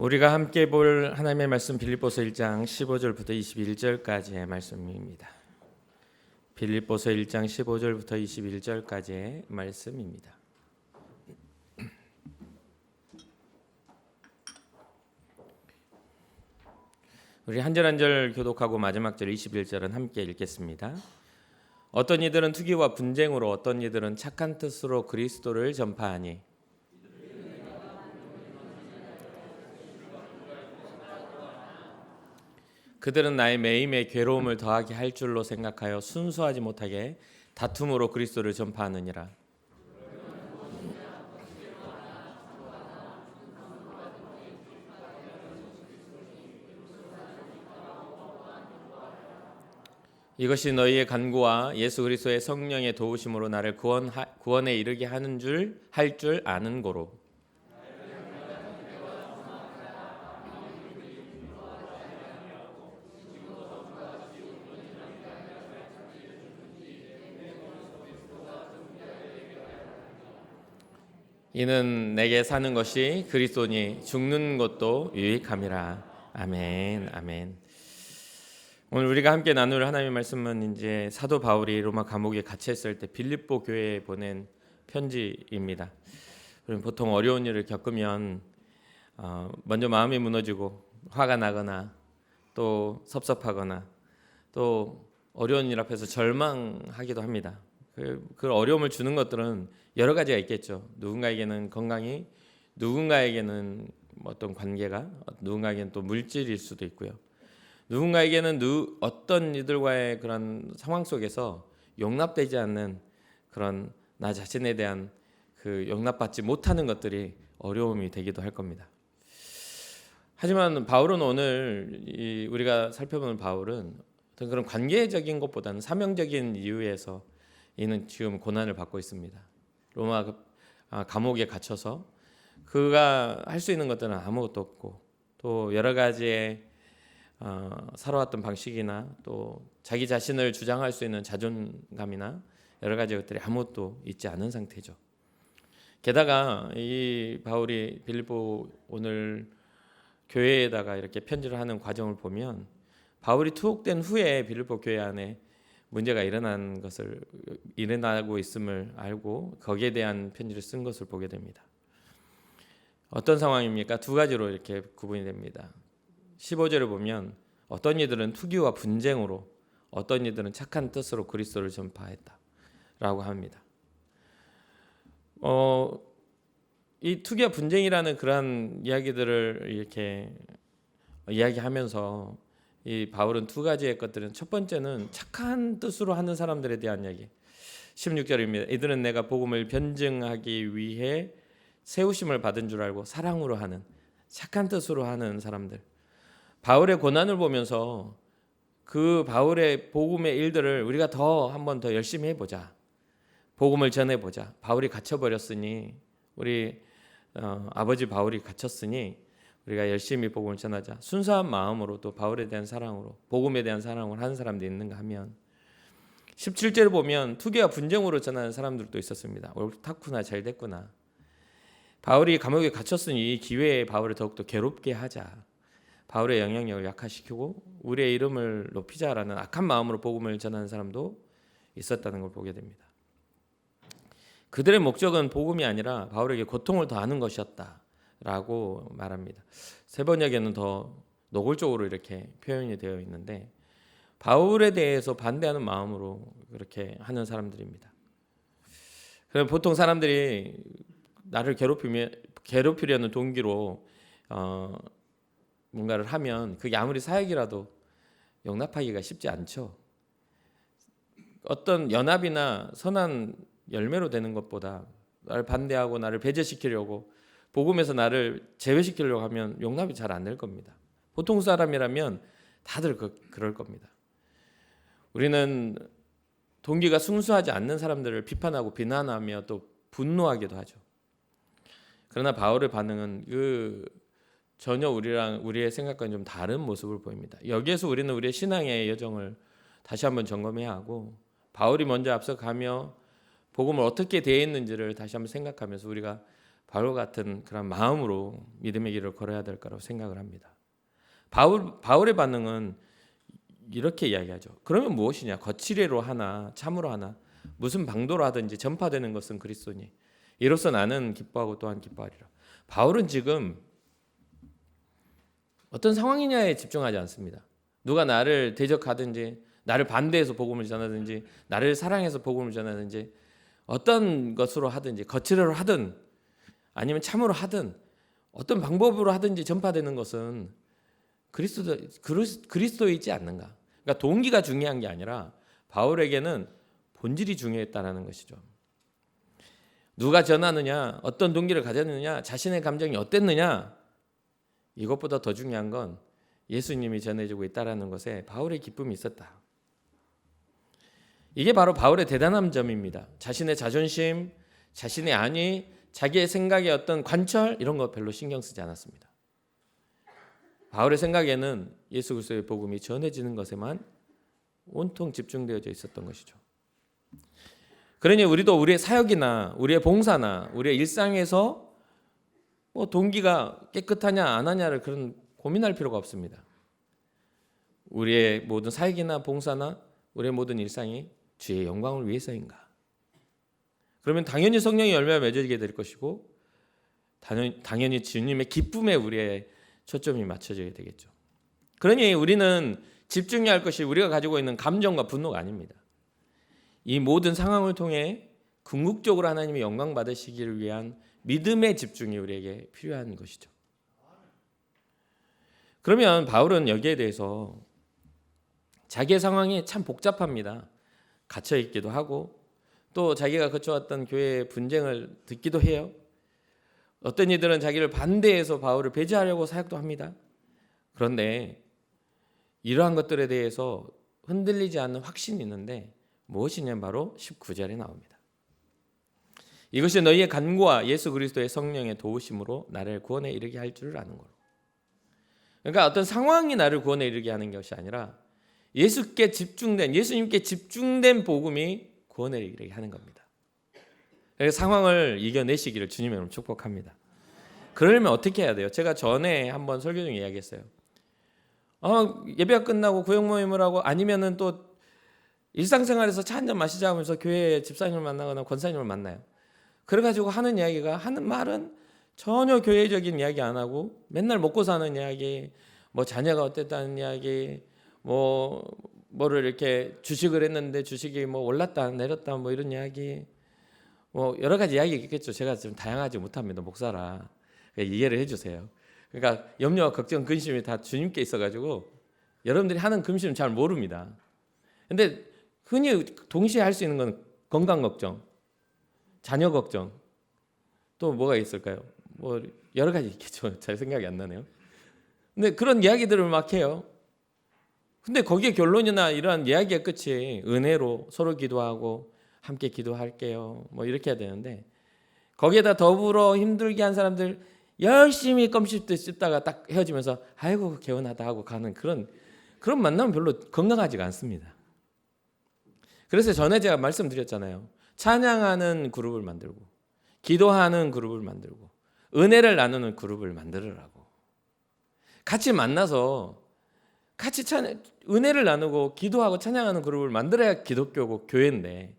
우리가 함께 볼 하나님의 말씀 빌립보서 1장 15절부터 21절까지의 말씀입니다. 빌립보서 1장 15절부터 21절까지의 말씀입니다. 우리 한 절 한 절 교독하고 마지막 절 21절은 함께 읽겠습니다. 어떤 이들은 투기와 분쟁으로 어떤 이들은 착한 뜻으로 그리스도를 전파하니 그들은 나의 매임에 괴로움을 더하게 할 줄로 생각하여 순수하지 못하게 다툼으로 그리스도를 전파하느니라. 이것이 너희의 간구와 예수 그리스도의 성령의 도우심으로 나를 구원에 이르게 하는 줄 아는 고로. 이는 내게 사는 것이 그리스도니 죽는 것도 유익함이라. 아멘. 아멘. 오늘 우리가 함께 나눌 하나님의 말씀은 이제 사도 바울이 로마 감옥에 갇혔을 때 빌립보 교회에 보낸 편지입니다. 보통 어려운 일을 겪으면 먼저 마음이 무너지고 화가 나거나 또 섭섭하거나 또 어려운 일 앞에서 절망하기도 합니다. 그 어려움을 주는 것들은 여러 가지가 있겠죠. 누군가에게는 건강이, 누군가에게는 어떤 관계가, 누군가에게는 또 물질일 수도 있고요. 누군가에게는 어떤 이들과의 그런 상황 속에서 용납되지 않는 그런 나 자신에 대한 그 용납받지 못하는 것들이 어려움이 되기도 할 겁니다. 하지만 바울은 오늘 우리가 살펴보는 바울은 어떤 그런 관계적인 것보다는 사명적인 이유에서 이는 지금 고난을 받고 있습니다. 로마 감옥에 갇혀서 그가 할 수 있는 것들은 아무것도 없고 또 여러 가지의 살아왔던 방식이나 또 자기 자신을 주장할 수 있는 자존감이나 여러 가지 것들이 아무것도 있지 않은 상태죠. 게다가 이 바울이 빌립보 오늘 교회에다가 이렇게 편지를 하는 과정을 보면 바울이 투옥된 후에 빌립보 교회 안에 문제가 일어나고 있음을 알고 거기에 대한 편지를 쓴 것을 보게 됩니다. 어떤 상황입니까? 두 가지로 이렇게 구분이 됩니다. 15절을 보면 어떤 이들은 투기와 분쟁으로 어떤 이들은 착한 뜻으로 그리스도를 전파했다라고 합니다. 이 투기와 분쟁이라는 그러한 이야기들을 이렇게 이야기하면서 이 바울은 두 가지의 것들은 첫 번째는 착한 뜻으로 하는 사람들에 대한 이야기. 16절입니다. 이들은 내가 복음을 변증하기 위해 세우심을 받은 줄 알고 사랑으로 하는 착한 뜻으로 하는 사람들. 바울의 고난을 보면서 그 바울의 복음의 일들을 우리가 한 번 더 열심히 해보자. 복음을 전해보자. 바울이 갇혀버렸으니 우리 아버지 바울이 갇혔으니 우리가 열심히 복음을 전하자. 순수한 마음으로 또 바울에 대한 사랑으로 복음에 대한 사랑으로 하는 사람들이 있는가 하면 17절을 보면 투기와 분쟁으로 전하는 사람들도 있었습니다. 옳다구나 잘 됐구나. 바울이 감옥에 갇혔으니 이 기회에 바울을 더욱더 괴롭게 하자. 바울의 영향력을 약화시키고 우리의 이름을 높이자라는 악한 마음으로 복음을 전하는 사람도 있었다는 걸 보게 됩니다. 그들의 목적은 복음이 아니라 바울에게 고통을 더하는 것이었다라고 말합니다. 세 번역에는 더 노골적으로 이렇게 표현이 되어 있는데 바울에 대해서 반대하는 마음으로 그렇게 하는 사람들입니다. 그럼 보통 사람들이 나를 괴롭히려는 동기로 뭔가를 하면 그게 아무리 사역이라도 용납하기가 쉽지 않죠. 어떤 연합이나 선한 열매로 되는 것보다 나를 반대하고 나를 배제시키려고 복음에서 나를 제외시키려고 하면 용납이 잘 안 될 겁니다. 보통 사람이라면 다들 그럴 겁니다. 우리는 동기가 순수하지 않는 사람들을 비판하고 비난하며 또 분노하기도 하죠. 그러나 바울의 반응은 전혀 우리의 생각과는 좀 다른 모습을 보입니다. 여기에서 우리는 우리의 신앙의 여정을 다시 한번 점검해야 하고 바울이 먼저 앞서가며 복음을 어떻게 대했는지를 다시 한번 생각하면서 우리가 바울 같은 그런 마음으로 믿음의 길을 걸어야 될 거라고 생각을 합니다. 바울의 반응은 이렇게 이야기하죠. 그러면 무엇이냐? 거칠애로 하나 참으로 하나 무슨 방도로 하든지 전파되는 것은 그리스도니 이로써 나는 기뻐하고 또한 기뻐하리라. 바울은 지금 어떤 상황이냐에 집중하지 않습니다. 누가 나를 대적하든지 나를 반대해서 복음을 전하든지 나를 사랑해서 복음을 전하든지 어떤 것으로 하든지 거칠애로 하든 아니면 참으로 하든 어떤 방법으로 하든지 전파되는 것은 그리스도에 있지 않는가. 그러니까 동기가 중요한 게 아니라 바울에게는 본질이 중요했다라는 것이죠. 누가 전하느냐, 어떤 동기를 가졌느냐, 자신의 감정이 어땠느냐, 이것보다 더 중요한 건 예수님이 전해주고 있다라는 것에 바울의 기쁨이 있었다. 이게 바로 바울의 대단한 점입니다. 자신의 자존심, 자신의 안위, 자기의 생각의 어떤 관철 이런 거 별로 신경 쓰지 않았습니다. 바울의 생각에는 예수 그리스도의 복음이 전해지는 것에만 온통 집중되어져 있었던 것이죠. 그러니 우리도 우리의 사역이나 우리의 봉사나 우리의 일상에서 동기가 깨끗하냐 안 하냐를 그런 고민할 필요가 없습니다. 우리의 모든 사역이나 봉사나 우리의 모든 일상이 주의 영광을 위해서인가? 그러면 당연히 성령의 열매가 맺어지게 될 것이고 당연히 주님의 기쁨에 우리의 초점이 맞춰져야 되겠죠. 그러니 우리는 집중해야 할 것이 우리가 가지고 있는 감정과 분노가 아닙니다. 이 모든 상황을 통해 궁극적으로 하나님의 영광 받으시기를 위한 믿음의 집중이 우리에게 필요한 것이죠. 그러면 바울은 여기에 대해서 자기의 상황이 참 복잡합니다. 갇혀 있기도 하고 또 자기가 거쳐왔던 교회의 분쟁을 듣기도 해요. 어떤 이들은 자기를 반대해서 바울을 배제하려고 사역도 합니다. 그런데 이러한 것들에 대해서 흔들리지 않는 확신이 있는데 무엇이냐면 바로 19절에 나옵니다. 이것이 너희의 간구와 예수 그리스도의 성령의 도우심으로 나를 구원에 이르게 할 줄을 아는 거로. 그러니까 어떤 상황이 나를 구원에 이르게 하는 것이 아니라 예수님께 집중된 복음이 구원에 이르게 하는 겁니다. 그래서 상황을 이겨내시기를 주님의 이름으로 축복합니다. 그러려면 어떻게 해야 돼요? 제가 전에 한번 설교 중에 이야기했어요. 예배가 끝나고 구역 모임을 하고 아니면은 또 일상생활에서 차 한잔 마시자 하면서 교회 집사님을 만나거나 권사님을 만나요. 그래가지고 하는 말은 전혀 교회적인 이야기 안 하고 맨날 먹고 사는 이야기, 자녀가 어땠다는 이야기, 뭐를 이렇게 주식을 했는데 주식이 올랐다 내렸다 이런 이야기, 여러 가지 이야기가 있겠죠. 제가 좀 다양하지 못합니다. 목사라. 그러니까 이해를 해주세요. 그러니까 염려와 걱정, 근심이 다 주님께 있어가지고 여러분들이 하는 근심은 잘 모릅니다. 근데 흔히 동시에 할 수 있는 건 건강 걱정, 자녀 걱정, 또 뭐가 있을까요? 여러 가지 있겠죠. 잘 생각이 안 나네요. 근데 그런 이야기들을 막 해요. 근데 거기에 결론이나 이러한 이야기의 끝이 은혜로 서로 기도하고 함께 기도할게요. 이렇게 해야 되는데 거기에다 더불어 힘들게 한 사람들 열심히 껌 씹다가 딱 헤어지면서 아이고 개운하다 하고 가는 그런 만남은 별로 건강하지가 않습니다. 그래서 전에 제가 말씀드렸잖아요. 찬양하는 그룹을 만들고 기도하는 그룹을 만들고 은혜를 나누는 그룹을 만들으라고. 같이 만나서 같이 은혜를 나누고 기도하고 찬양하는 그룹을 만들어야 기독교고 교회인데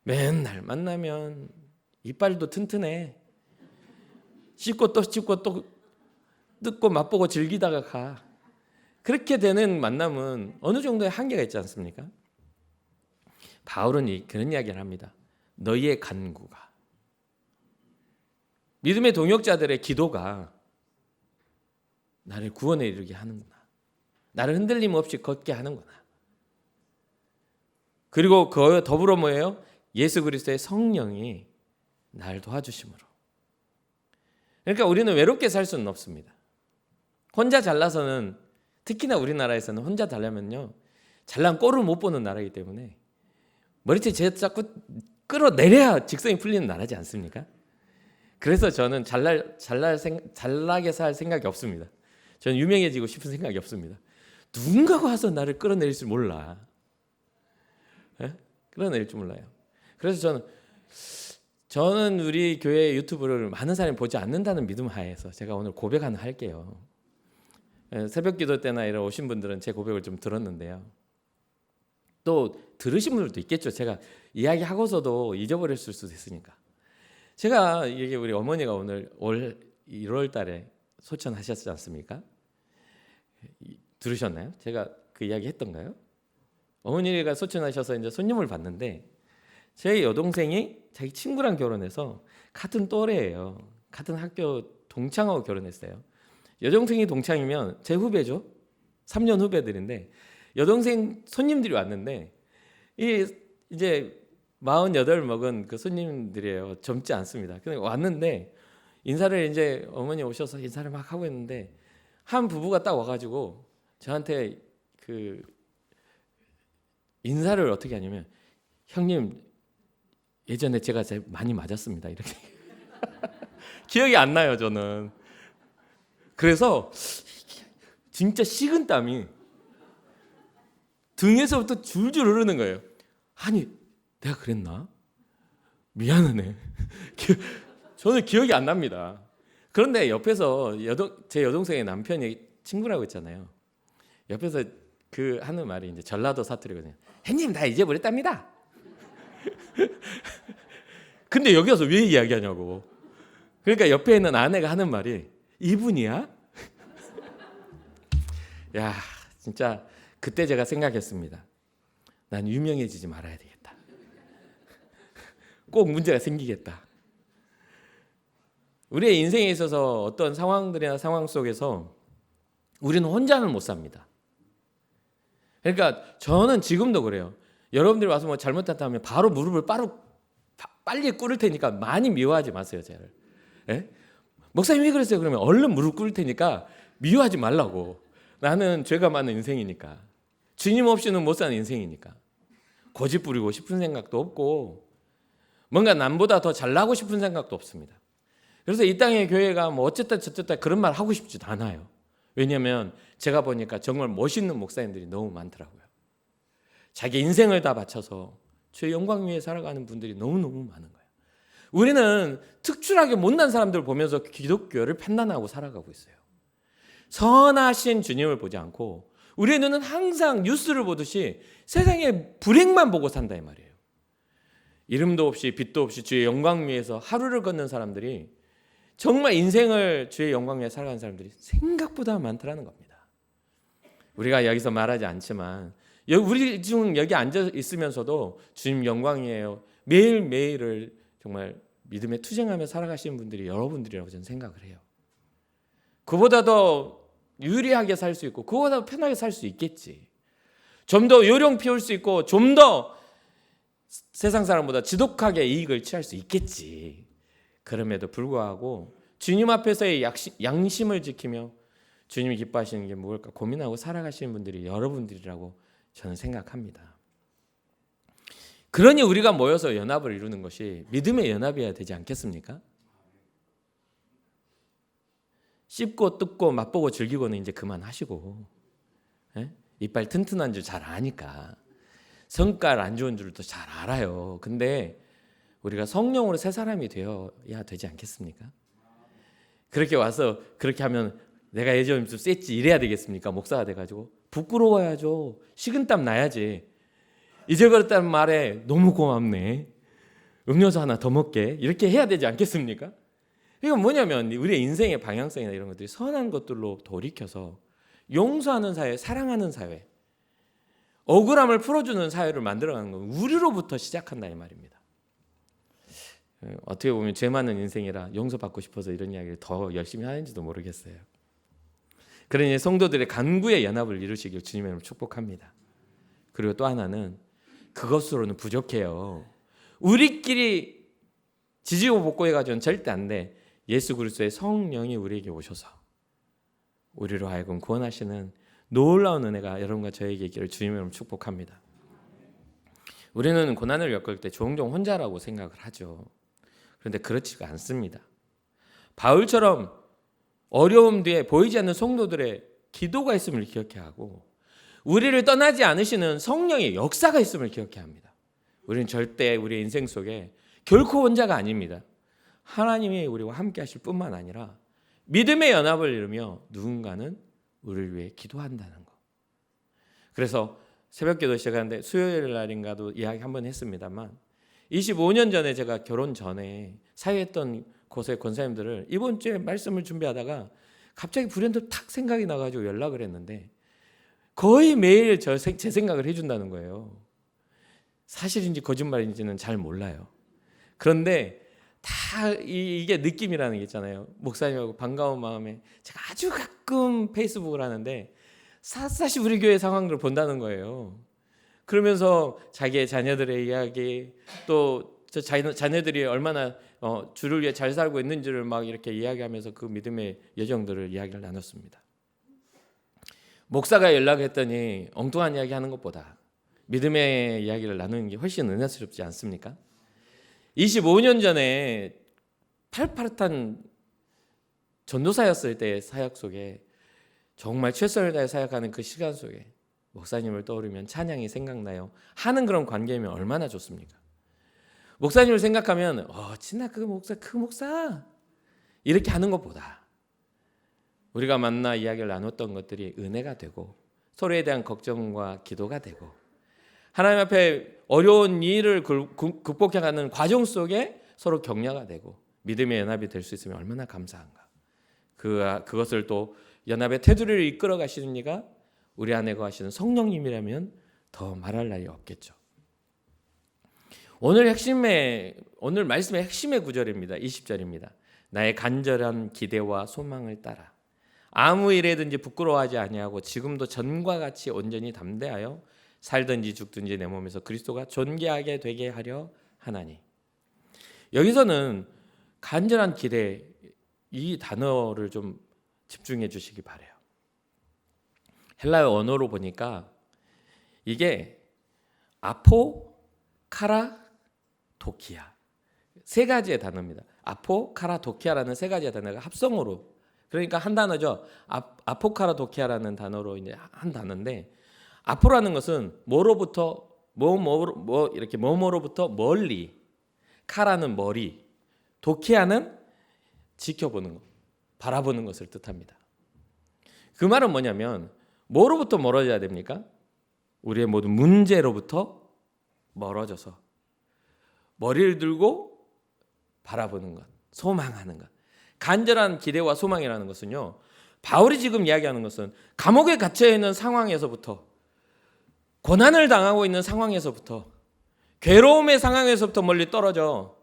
맨날 만나면 이빨도 튼튼해. 씹고 또 씹고 또 뜯고 맛보고 즐기다가 가. 그렇게 되는 만남은 어느 정도의 한계가 있지 않습니까? 바울은 그런 이야기를 합니다. 너희의 간구가, 믿음의 동역자들의 기도가 나를 구원에 이르게 하는구나. 나를 흔들림 없이 걷게 하는구나. 그리고 그 더불어 뭐예요? 예수 그리스도의 성령이 나를 도와주심으로. 그러니까 우리는 외롭게 살 수는 없습니다. 혼자 잘나서는, 특히나 우리나라에서는 혼자 잘나면요, 잘난 꼴을 못 보는 나라이기 때문에 머리채 자꾸 끌어내려야 직성이 풀리는 나라지 않습니까? 그래서 저는 잘나게 살 생각이 없습니다. 저는 유명해지고 싶은 생각이 없습니다. 누군가가 와서 나를 끌어내릴 줄 몰라. 끌어내릴 줄 몰라요. 그래서 저는 우리 교회 유튜브를 많은 사람이 보지 않는다는 믿음 하에서 제가 오늘 고백 하나 할게요. 새벽 기도 때나 이런 오신 분들은 제 고백을 좀 들었는데요. 또 들으신 분들도 있겠죠. 제가 이야기하고서도 잊어버렸을 수도 있으니까. 제가 이게 우리 어머니가 오늘 올 1월 달에 소천하셨지 않습니까? 들으셨나요? 제가 그 이야기 했던가요? 어머니가 소천하셔서 이제 손님을 봤는데 제 여동생이 자기 친구랑 결혼해서 같은 또래예요. 같은 학교 동창하고 결혼했어요. 여동생이 동창이면 제 후배죠. 3년 후배들인데 여동생 손님들이 왔는데 이제 48 먹은 그 손님들이에요. 젊지 않습니다. 근데 왔는데 인사를 이제 어머니 오셔서 인사를 막 하고 있는데 한 부부가 딱 와가지고 저한테 그 인사를 어떻게 하냐면 형님 예전에 제가 많이 맞았습니다. 이렇게 기억이 안 나요 저는. 그래서 진짜 식은 땀이 등에서부터 줄줄 흐르는 거예요. 아니 내가 그랬나? 미안하네. 저는 기억이 안 납니다. 그런데 옆에서 제 여동생의 남편이 친구라고 했잖아요. 옆에서 그 하는 말이 이제 전라도 사투리거든요. 형님 다 잊어버렸답니다. 근데 여기 와서 왜 이야기하냐고. 그러니까 옆에 있는 아내가 하는 말이 이분이야? 야 진짜 그때 제가 생각했습니다. 난 유명해지지 말아야 되겠다. 꼭 문제가 생기겠다. 우리의 인생에 있어서 어떤 상황들이나 상황 속에서 우리는 혼자는 못 삽니다. 그러니까 저는 지금도 그래요. 여러분들이 와서 뭐 잘못했다면 바로 무릎을 빨리 꿇을 테니까 많이 미워하지 마세요. 저를. 예? 목사님 왜 그랬어요? 그러면 얼른 무릎 꿇을 테니까 미워하지 말라고. 나는 죄가 많은 인생이니까. 주님 없이는 못 사는 인생이니까. 고집 부리고 싶은 생각도 없고 뭔가 남보다 더 잘나고 싶은 생각도 없습니다. 그래서 이 땅의 교회가 뭐 어쨌다 저쨌다 그런 말 하고 싶지도 않아요. 왜냐하면 제가 보니까 정말 멋있는 목사님들이 너무 많더라고요. 자기 인생을 다 바쳐서 주의 영광 위에 살아가는 분들이 너무너무 많은 거예요. 우리는 특출하게 못난 사람들을 보면서 기독교를 판단하고 살아가고 있어요. 선하신 주님을 보지 않고 우리의 눈은 항상 뉴스를 보듯이 세상의 불행만 보고 산다 이 말이에요. 이름도 없이 빛도 없이 주의 영광 위에서 하루를 걷는 사람들이 정말 인생을 주의 영광 위에 살아가는 사람들이 생각보다 많더라는 겁니다. 우리가 여기서 말하지 않지만 우리 중 여기 앉아 있으면서도 주님 영광이에요. 매일매일을 정말 믿음에 투쟁하며 살아가시는 분들이 여러분들이라고 저는 생각을 해요. 그보다 더 유리하게 살 수 있고 그보다 더 편하게 살 수 있겠지. 좀 더 요령 피울 수 있고 좀 더 세상 사람보다 지독하게 이익을 취할 수 있겠지. 그럼에도 불구하고 주님 앞에서의 양심을 지키며 주님이 기뻐하시는 게 뭘까 고민하고 살아가시는 분들이 여러분들이라고 저는 생각합니다. 그러니 우리가 모여서 연합을 이루는 것이 믿음의 연합이어야 되지 않겠습니까? 씹고 뜯고 맛보고 즐기고는 이제 그만하시고 이빨 튼튼한 줄 잘 아니까 성깔 안 좋은 줄도 잘 알아요. 근데 우리가 성령으로 새 사람이 되어야 되지 않겠습니까? 그렇게 와서 그렇게 하면 내가 예전에 좀 셌지 이래야 되겠습니까? 목사가 돼가지고 부끄러워야죠. 식은땀 나야지. 잊어버렸다는 말에 너무 고맙네. 음료수 하나 더 먹게 이렇게 해야 되지 않겠습니까? 이건 뭐냐면 우리의 인생의 방향성이나 이런 것들이 선한 것들로 돌이켜서 용서하는 사회, 사랑하는 사회, 억울함을 풀어주는 사회를 만들어가는 건 우리로부터 시작한다 이 말입니다. 어떻게 보면 죄 많은 인생이라 용서받고 싶어서 이런 이야기를 더 열심히 하는지도 모르겠어요. 그러니 성도들의 간구의 연합을 이루시길 주님의 이름으로 축복합니다. 그리고 또 하나는 그것으로는 부족해요. 우리끼리 지지고 볶고해가지고는 절대 안 돼. 예수 그리스도의 성령이 우리에게 오셔서 우리로 하여금 구원하시는 놀라운 은혜가 여러분과 저에게 있기를 주님의 이름으로 축복합니다. 우리는 고난을 겪을 때 종종 혼자라고 생각을 하죠. 그런데 그렇지가 않습니다. 바울처럼 어려움 뒤에 보이지 않는 성도들의 기도가 있음을 기억해야 하고 우리를 떠나지 않으시는 성령의 역사가 있음을 기억해야 합니다. 우리는 절대 우리의 인생 속에 결코 혼자가 아닙니다. 하나님이 우리와 함께 하실 뿐만 아니라 믿음의 연합을 이루며 누군가는 우리를 위해 기도한다는 거. 그래서 새벽 기도 시작하는데 수요일 날인가도 이야기 한번 했습니다만 25년 전에 제가 결혼 전에 사회했던 곳의 권사님들을 이번 주에 말씀을 준비하다가 갑자기 불현듯 탁 생각이 나가지고 연락을 했는데 거의 매일 제 생각을 해준다는 거예요. 사실인지 거짓말인지는 잘 몰라요. 그런데 다 이게 느낌이라는 게 있잖아요. 목사님하고 반가운 마음에 제가 아주 가끔 페이스북을 하는데 샅샅이 우리 교회 상황을 본다는 거예요. 그러면서 자기의 자녀들의 이야기, 또 자녀들이 얼마나 주를 위해 잘 살고 있는지를 막 이렇게 이야기하면서 그 믿음의 여정들을 이야기를 나눴습니다. 목사가 연락했더니 엉뚱한 이야기 하는 것보다 믿음의 이야기를 나누는 게 훨씬 은혜스럽지 않습니까? 25년 전에 팔팔한 전도사였을 때의 사역 속에 정말 최선을 다해 사역하는 그 시간 속에 목사님을 떠오르면 찬양이 생각나요 하는 그런 관계면 얼마나 좋습니까? 목사님을 생각하면 진짜 그 목사 이렇게 하는 것보다 우리가 만나 이야기를 나눴던 것들이 은혜가 되고 서로에 대한 걱정과 기도가 되고 하나님 앞에 어려운 일을 극복해가는 과정 속에 서로 격려가 되고 믿음의 연합이 될 수 있으면 얼마나 감사한가. 그것을 또 연합의 테두리를 이끌어 가시는 이가 우리 안에 거하시는 성령님이라면 더 말할 날이 없겠죠. 오늘 말씀의 핵심의 구절입니다. 20절입니다. 나의 간절한 기대와 소망을 따라 아무 일에든지 부끄러워하지 아니하고 지금도 전과 같이 온전히 담대하여 살든지 죽든지 내 몸에서 그리스도가 존귀하게 되게 하려 하나니. 여기서는 간절한 기대 이 단어를 좀 집중해 주시기 바라요. 헬라어 언어로 보니까 이게 아포, 카라, 도키아 세 가지의 단어입니다. 아포, 카라, 도키아라는 세 가지의 단어가 합성어로 그러니까 한 단어죠. 아포카라 도키아라는 단어로 이제 한 단어인데 아포라는 것은 뭐로부터 이렇게 뭐뭐로부터 멀리, 카라는 머리, 도키아는 지켜보는 것, 바라보는 것을 뜻합니다. 그 말은 뭐냐면 뭐로부터 멀어져야 됩니까? 우리의 모든 문제로부터 멀어져서 머리를 들고 바라보는 것, 소망하는 것. 간절한 기대와 소망이라는 것은요, 바울이 지금 이야기하는 것은 감옥에 갇혀 있는 상황에서부터, 고난을 당하고 있는 상황에서부터, 괴로움의 상황에서부터 멀리 떨어져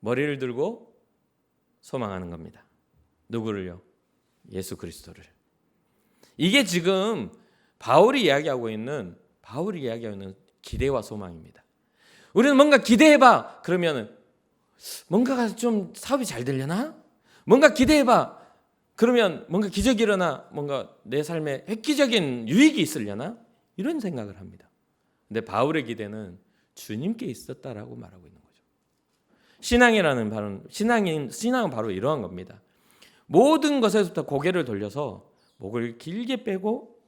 머리를 들고 소망하는 겁니다. 누구를요? 예수 그리스도를. 이게 지금 바울이 이야기하고 있는 기대와 소망입니다. 우리는 뭔가 기대해봐 그러면 뭔가가 좀 사업이 잘 되려나? 뭔가 기대해봐 그러면 뭔가 기적이 일어나, 뭔가 내 삶에 획기적인 유익이 있으려나? 이런 생각을 합니다. 근데 바울의 기대는 주님께 있었다라고 말하고 있는 거죠. 신앙은 바로 이러한 겁니다. 모든 것에서부터 고개를 돌려서 목을 길게 빼고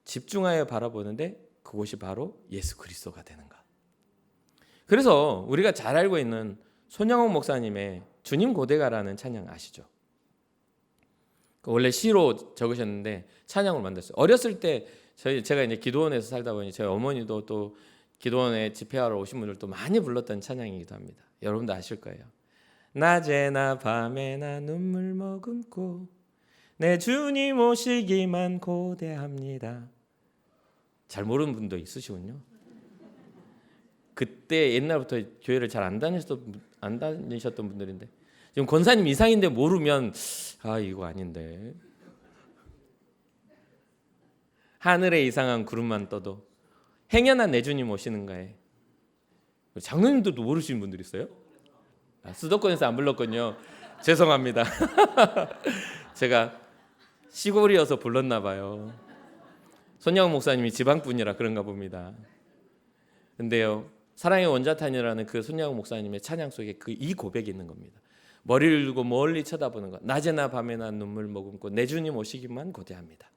집중하여 바라보는데 그곳이 바로 예수 그리스도가 되는 것. 그래서 우리가 잘 알고 있는 손양옥 목사님의 주님 고대가라는 찬양 아시죠? 원래 시로 적으셨는데 찬양을 만들었어요. 어렸을 때 제가 이제 기도원에서 살다 보니 저희 어머니도 또 기도원에 집회하러 오신 분들도 많이 불렀던 찬양이기도 합니다. 여러분도 아실 거예요. 낮에나 밤에나 눈물 머금고 내 주님 오시기만 고대합니다. 잘 모르는 분도 있으시군요. 그때 옛날부터 교회를 잘 안 다니셨던 분들인데 지금 권사님 이상인데 모르면 이거 아닌데. 하늘에 이상한 구름만 떠도 행여나 내 주님 오시는가에. 장로님들도 모르시는 분들 있어요? 수도권에서 안 불렀군요. 죄송합니다. 제가 시골이어서 불렀나 봐요. 손양호 목사님이 지방분이라 그런가 봅니다. 근데요, 사랑의 원자탄이라는 그 손양호 목사님의 찬양 속에 이 고백이 있는 겁니다. 머리를 들고 멀리 쳐다보는 것, 낮에나 밤에나 눈물 머금고 내 주님 오시기만 고대합니다.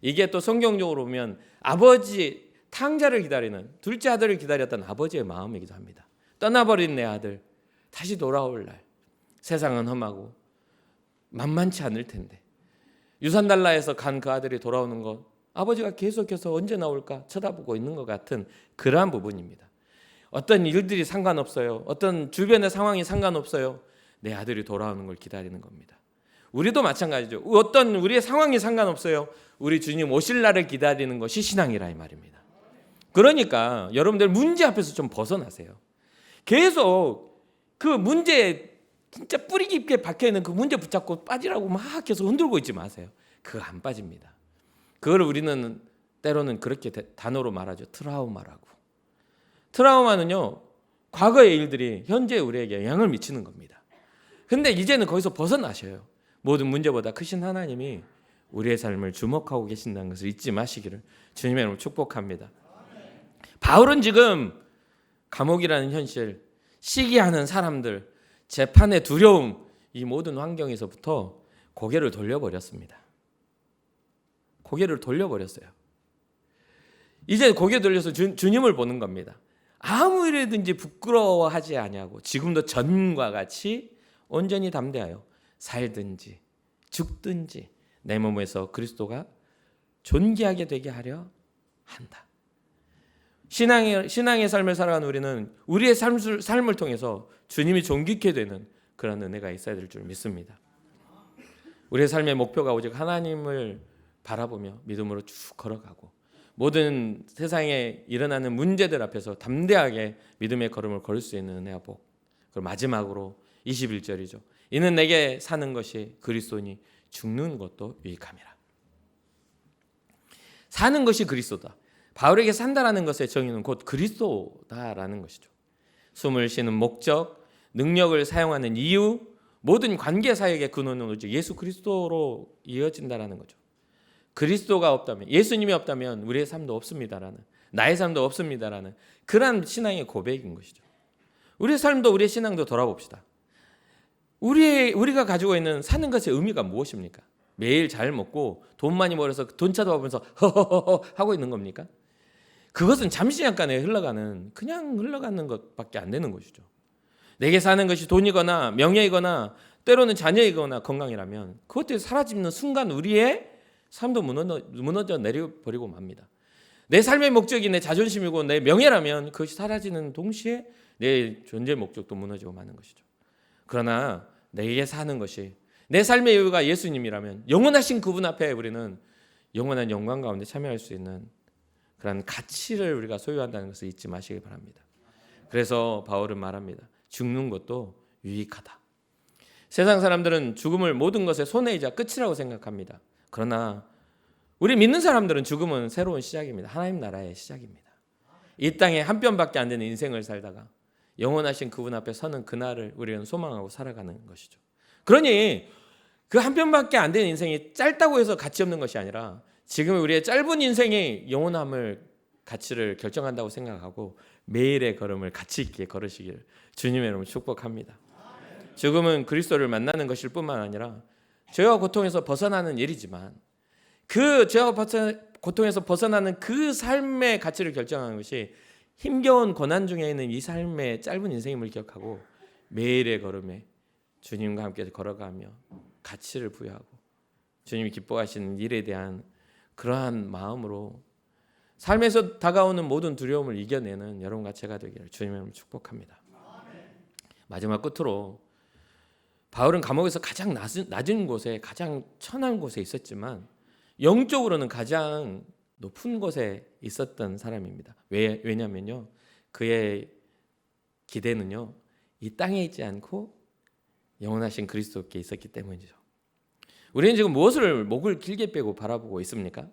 이게 또 성경적으로 보면 아버지 탕자를 기다리는 둘째 아들을 기다렸던 아버지의 마음이기도 합니다. 떠나버린 내 아들 다시 돌아올 날 세상은 험하고 만만치 않을 텐데 유산 달라 해서 간 그 아들이 돌아오는 것 아버지가 계속해서 언제 나올까 쳐다보고 있는 것 같은 그러한 부분입니다. 어떤 일들이 상관없어요. 어떤 주변의 상황이 상관없어요. 내 아들이 돌아오는 걸 기다리는 겁니다. 우리도 마찬가지죠. 어떤 우리의 상황이 상관없어요. 우리 주님 오실 날을 기다리는 것이 신앙이라 이 말입니다. 그러니까 여러분들 문제 앞에서 좀 벗어나세요. 계속 그 문제에 진짜 뿌리 깊게 박혀있는 그 문제 붙잡고 빠지라고 막 계속 흔들고 있지 마세요. 그거 안 빠집니다. 그걸 우리는 때로는 그렇게 단어로 말하죠. 트라우마라고. 트라우마는요, 과거의 일들이 현재 우리에게 영향을 미치는 겁니다. 근데 이제는 거기서 벗어나셔요. 모든 문제보다 크신 하나님이 우리의 삶을 주목하고 계신다는 것을 잊지 마시기를 주님의 이름으로 축복합니다. 바울은 지금 감옥이라는 현실, 시기하는 사람들, 재판의 두려움, 이 모든 환경에서부터 고개를 돌려버렸습니다. 고개를 돌려버렸어요. 이제 고개 돌려서 주님을 보는 겁니다. 아무 일이든지 부끄러워하지 아니하고 지금도 전과 같이 온전히 담대하여 살든지 죽든지 내 몸에서 그리스도가 존귀하게 되게 하려 한다. 신앙의 삶을 살아가는 우리는 우리의 삶을 통해서 주님이 존귀케 되는 그런 은혜가 있어야 될 줄 믿습니다. 우리의 삶의 목표가 오직 하나님을 바라보며 믿음으로 쭉 걸어가고 모든 세상에 일어나는 문제들 앞에서 담대하게 믿음의 걸음을 걸을 수 있는 은혜와 복. 그리고 마지막으로 21절이죠. 이는 내게 사는 것이 그리스도니 죽는 것도 유익함이라. 사는 것이 그리스도다. 바울에게 산다라는 것의 정의는 곧 그리스도다라는 것이죠. 숨을 쉬는 목적, 능력을 사용하는 이유, 모든 관계 사역의 근원은 오직 예수 그리스도로 이어진다라는 거죠. 그리스도가 없다면, 예수님이 없다면 우리의 삶도 없습니다라는, 나의 삶도 없습니다라는 그러한 신앙의 고백인 것이죠. 우리의 삶도 우리의 신앙도 돌아봅시다. 우리가 가지고 있는 사는 것의 의미가 무엇입니까? 매일 잘 먹고 돈 많이 벌어서 돈 찾아보면서 허허허 하고 있는 겁니까? 그것은 잠시 잠깐에 그냥 흘러가는 것밖에 안 되는 것이죠. 내게 사는 것이 돈이거나 명예이거나 때로는 자녀이거나 건강이라면 그것들이 사라지는 순간 우리의 삶도 무너져 내려버리고 맙니다. 내 삶의 목적이 내 자존심이고 내 명예라면 그것이 사라지는 동시에 내 존재 목적도 무너지고 마는 것이죠. 그러나 내게 사는 것이 내 삶의 이유가 예수님이라면 영원하신 그분 앞에 우리는 영원한 영광 가운데 참여할 수 있는 그런 가치를 우리가 소유한다는 것을 잊지 마시기 바랍니다. 그래서 바울은 말합니다. 죽는 것도 유익하다. 세상 사람들은 죽음을 모든 것의 손해이자 끝이라고 생각합니다. 그러나 우리 믿는 사람들은 죽음은 새로운 시작입니다. 하나님 나라의 시작입니다. 이 땅에 한 편밖에 안 되는 인생을 살다가 영원하신 그분 앞에 서는 그날을 우리는 소망하고 살아가는 것이죠. 그러니 그 한 편밖에 안 되는 인생이 짧다고 해서 가치 없는 것이 아니라 지금 우리의 짧은 인생이 영원함을 가치를 결정한다고 생각하고 매일의 걸음을 가치 있게 걸으시길 주님의 이름으로 축복합니다. 죽음은 그리스도를 만나는 것일 뿐만 아니라 죄와 고통에서 벗어나는 일이지만 그 죄와 고통에서 벗어나는 그 삶의 가치를 결정하는 것이 힘겨운 고난 중에 있는 이 삶의 짧은 인생임을 기억하고 매일의 걸음에 주님과 함께 걸어가며 가치를 부여하고 주님이 기뻐하시는 일에 대한 그러한 마음으로 삶에서 다가오는 모든 두려움을 이겨내는 여러분과 제가 되기를 주님의 이름으로 축복합니다. 마지막 끝으로 바울은 감옥에서 가장 낮은 곳에 가장 천한 곳에 있었지만 영적으로는 가장 높은 곳에 있었던 사람입니다. 왜냐면요, 그의 기대는요 이 땅에 있지 않고 영원하신 그리스도께 있었기 때문이죠. 우리는 지금 무엇을 목을 길게 빼고 바라보고 있습니까?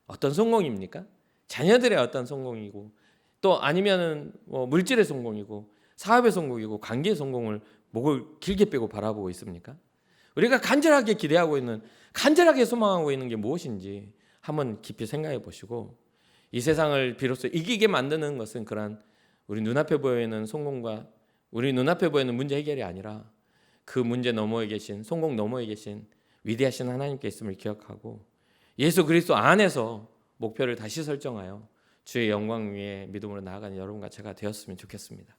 어떤 성공입니까? 자녀들의 어떤 성공이고 또 아니면은 물질의 성공이고 사업의 성공이고 관계의 성공을 목을 길게 빼고 바라보고 있습니까? 우리가 간절하게 기대하고 있는, 간절하게 소망하고 있는 게 무엇인지 한번 깊이 생각해 보시고 이 세상을 비로소 이기게 만드는 것은 그런 우리 눈앞에 보이는 성공과 우리 눈앞에 보이는 문제 해결이 아니라 그 문제 너머에 계신, 성공 너머에 계신 위대하신 하나님께 있음을 기억하고 예수 그리스도 안에서 목표를 다시 설정하여 주의 영광 위에 믿음으로 나아가는 여러분과 제가 되었으면 좋겠습니다.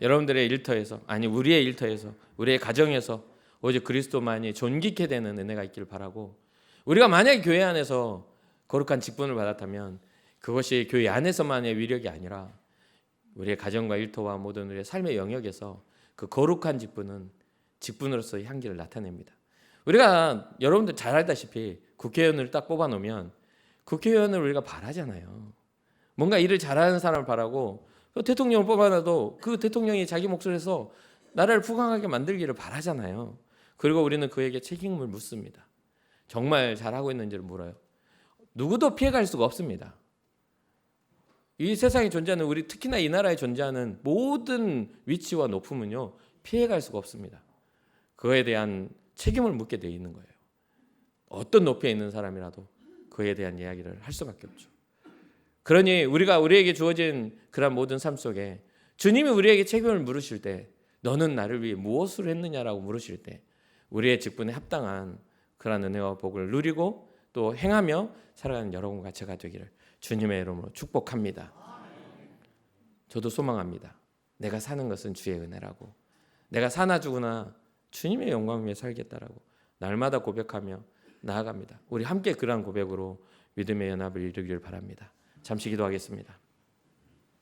여러분들의 일터에서, 아니 우리의 일터에서, 우리의 가정에서 오직 그리스도만이 존귀케 되는 은혜가 있기를 바라고, 우리가 만약에 교회 안에서 거룩한 직분을 받았다면 그것이 교회 안에서만의 위력이 아니라 우리의 가정과 일터와 모든 우리의 삶의 영역에서 그 거룩한 직분으로서의 향기를 나타냅니다. 우리가 여러분들 잘 알다시피 국회의원을 딱 뽑아놓으면 국회의원을 우리가 바라잖아요. 뭔가 일을 잘하는 사람을 바라고, 대통령을 뽑아놔도 그 대통령이 자기 목소리에서 나라를 부강하게 만들기를 바라잖아요. 그리고 우리는 그에게 책임을 묻습니다. 정말 잘하고 있는지를 물어요. 누구도 피해갈 수가 없습니다. 이 세상에 존재하는, 우리 특히나 이 나라에 존재하는 모든 위치와 높음은요, 피해갈 수가 없습니다. 그거에 대한 책임을 묻게 돼 있는 거예요. 어떤 높이에 있는 사람이라도 그에 대한 이야기를 할 수밖에 없죠. 그러니 우리에게 주어진 그런 모든 삶 속에 주님이 우리에게 책임을 물으실 때, 너는 나를 위해 무엇을 했느냐라고 물으실 때, 우리의 직분에 합당한 그런 은혜와 복을 누리고 또 행하며 살아가는 여러분과 제가 되기를 주님의 이름으로 축복합니다. 저도 소망합니다. 내가 사는 것은 주의 은혜라고, 내가 사나 죽으나 주님의 영광 위에 살겠다라고 날마다 고백하며 나아갑니다. 우리 함께 그러한 고백으로 믿음의 연합을 이루기를 바랍니다. 잠시 기도하겠습니다.